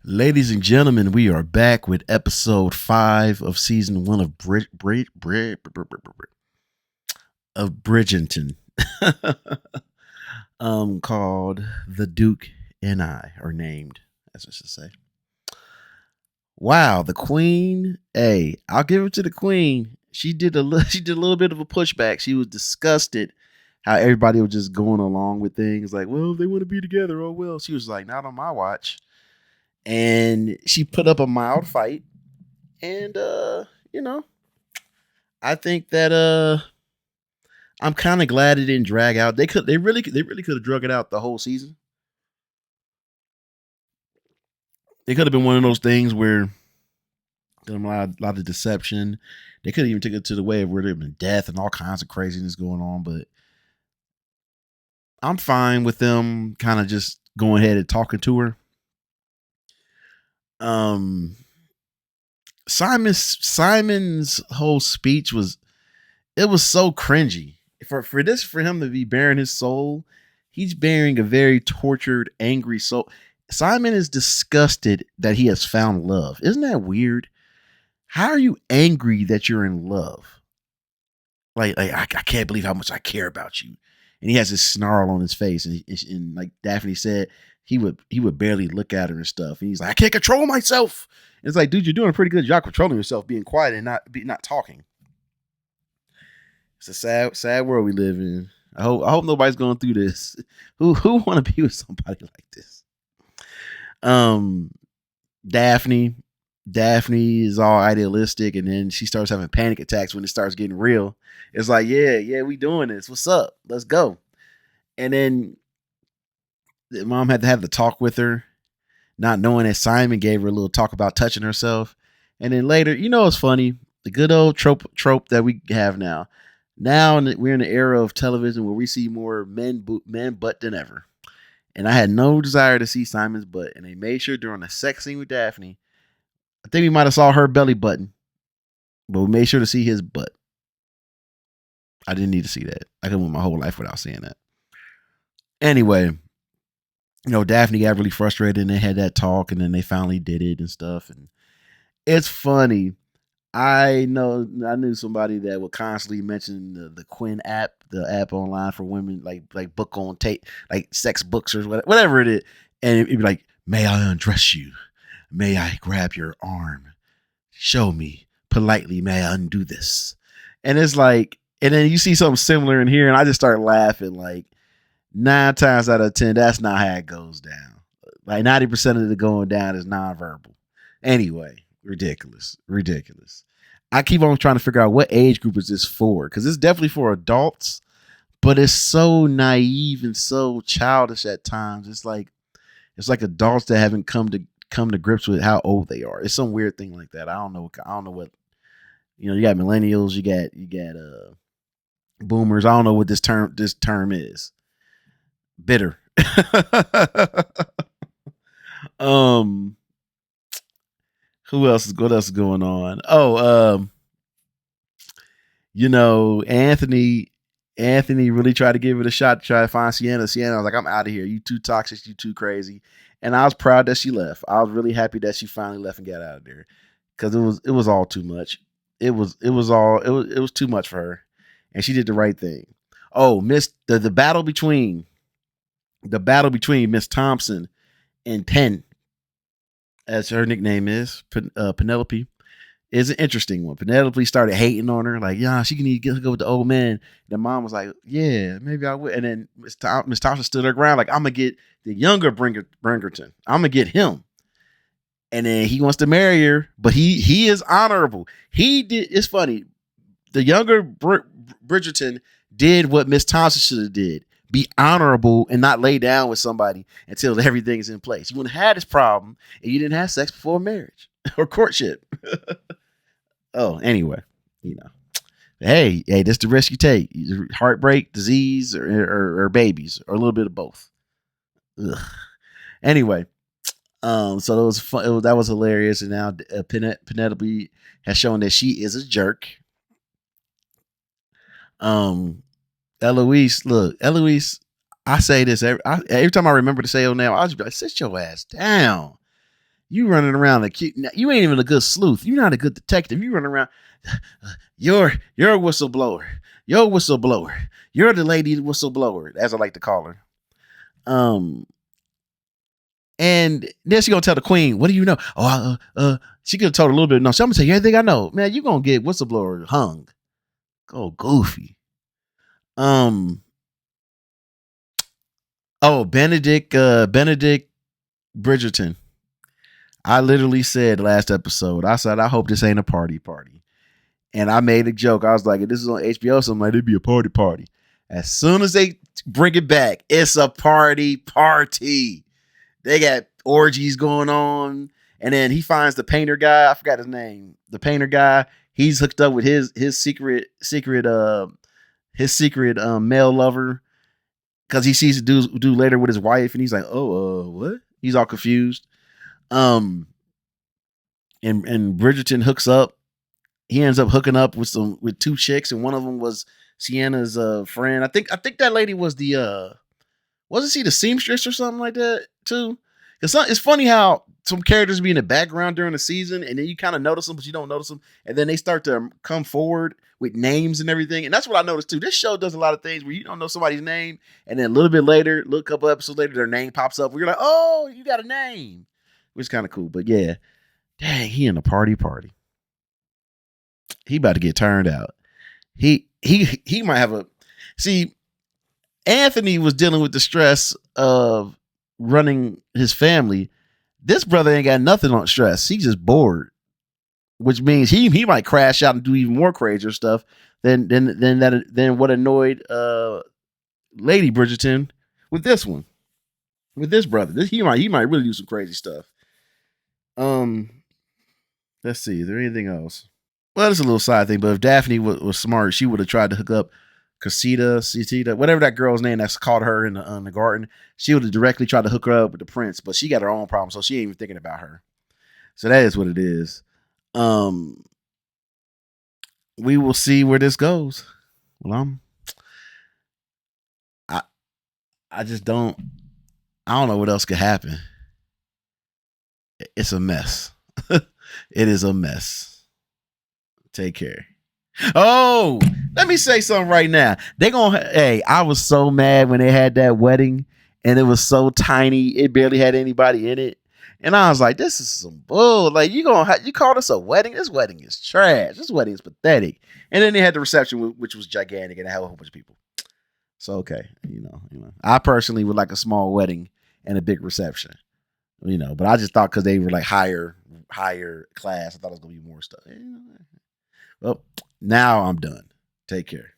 Ladies and gentlemen, we are back with episode 5 of season 1 of Bridgerton. Called The Duke and I, are named, as I should say. Wow, the Queen. Hey, I'll give it to the Queen. She did a little bit of a pushback. She was disgusted how everybody was just going along with things like, well, they want to be together. Oh well. She was like, not on my watch. And she put up a mild fight. And you know, I think that I'm kind of glad it didn't drag out. They really could have drug it out the whole season. It could have been one of those things where a lot of deception. They could have even took it to the way of where there'd been death and all kinds of craziness going on. But I'm fine with them kind of just going ahead and talking to her. Simon's whole speech was so cringy. For him to be bearing his soul, he's bearing a very tortured, angry soul. Simon is disgusted that he has found love. Isn't that weird? How are you angry that you're in love? Like I can't believe how much I care about you. And he has this snarl on his face, and like Daphne said, he would barely look at her and stuff. And he's like, I can't control myself. And it's like, dude, you're doing a pretty good job controlling yourself, being quiet and not talking. It's a sad world we live in. I hope nobody's going through this. Who want to be with somebody like this? Daphne is all idealistic, and then she starts having panic attacks when it starts getting real. It's like, yeah, we doing this. What's up? Let's go. And then the mom had to have the talk with her, not knowing that Simon gave her a little talk about touching herself. And then later, it's funny, the good old trope that we have now. Now we're in the era of television where we see more men butt than ever. And I had no desire to see Simon's butt. And they made sure during the sex scene with Daphne, I think we might have saw her belly button, but we made sure to see his butt. I didn't need to see that. I could went my whole life without seeing that. Anyway, Daphne got really frustrated and they had that talk, and then they finally did it and stuff. And it's funny. I knew somebody that would constantly mention the Quinn app, the app online for women, like book on tape, like sex books or whatever it is. And it'd be like, may I undress you? May I grab your arm? Show me politely, may I undo this? And it's like, and then you see something similar in here, and I just start laughing. Like 9 times out of 10, that's not how it goes down. Like 90% of the going down is nonverbal. Anyway, ridiculous. I keep on trying to figure out what age group is this for, because it's definitely for adults, but it's so naive and so childish at times. It's like adults that haven't come to grips with how old they are. It's some weird thing like that. I don't know what. You got millennials, you got boomers. I don't know what this term is. Bitter. Who else? What else is going on? Oh, Anthony really tried to give it a shot to try to find Sienna. Sienna was like, I'm out of here. You too toxic. You too crazy. And I was proud that she left. I was really happy that she finally left and got out of there, because it was all too much. It was too much for her, and she did the right thing. Oh, the battle between Miss Thompson and Penn, as her nickname is, Penelope, is an interesting one. Penelope started hating on her, like, yeah, she can need to go with the old man. And the mom was like, yeah, maybe I would. And then Miss Thompson stood her ground, like, I'm gonna get the younger Bridgerton. I'm gonna get him. And then he wants to marry her, but he is honorable. He did. It's funny. The younger Bridgerton did what Miss Thompson should have did: be honorable and not lay down with somebody until everything is in place. You wouldn't have had this problem if you didn't have sex before marriage or courtship. Oh, anyway, hey, this the risk you take: either heartbreak, disease, or babies, or a little bit of both. Ugh. Anyway. So that was fun. That was hilarious. And now Penelope has shown that she is a jerk. Eloise, I say this every time I remember to say it now, I'll just be like, sit your ass down. You running around like you ain't even a good sleuth. You're not a good detective. You running around. You're a whistleblower. You're a whistleblower. You're the lady whistleblower, as I like to call her. And then she gonna tell the queen, what do you know? She could have told her a little bit. No, so I'm gonna tell you everything I know. Man, you gonna get whistleblower hung. Go goofy. Benedict Bridgerton. I literally said last episode, I said, I hope this ain't a party. And I made a joke. I was like, if this is on HBO, something like, it'd be a party. As soon as they bring it back, it's a party. They got orgies going on. And then he finds the painter guy. I forgot his name. The painter guy. He's hooked up with his secret male lover. Because he sees the dude later with his wife. And he's like, what? He's all confused. And Bridgerton hooks up. He ends up hooking up with two chicks, and one of them was Sienna's friend. I think that lady was wasn't she the seamstress or something like that too? Because it's funny how some characters be in the background during the season, and then you kind of notice them, but you don't notice them, and then they start to come forward with names and everything. And that's what I noticed too. This show does a lot of things where you don't know somebody's name, and then a little bit later, a couple episodes later, their name pops up. Where you're like, oh, you got a name, which is kind of cool. But yeah, dang, he in a party. He about to get turned out. He might have Anthony was dealing with the stress of running his family. This brother ain't got nothing on stress. He's just bored, which means he might crash out and do even more crazier stuff than what annoyed Lady Bridgerton with this one, with this brother. He might really do some crazy stuff. Let's see. Is there anything else? Well, it's a little side thing, but if Daphne was smart, she would have tried to hook up Casita, whatever that girl's name that's called her in the garden. She would have directly tried to hook her up with the prince, but she got her own problem, so she ain't even thinking about her. So that is what it is. We will see where this goes. Well, I just don't. I don't know what else could happen. It's a mess. It is a mess. Take care. Oh, let me say something right now. I was so mad when they had that wedding and it was so tiny. It barely had anybody in it. And I was like, this is some bull. Like, you call this a wedding? This wedding is trash. This wedding is pathetic. And then they had the reception, which was gigantic, and they had a whole bunch of people. So, okay. You know, I personally would like a small wedding and a big reception, but I just thought because they were like higher class, I thought it was going to be more stuff. Well, now I'm done. Take care.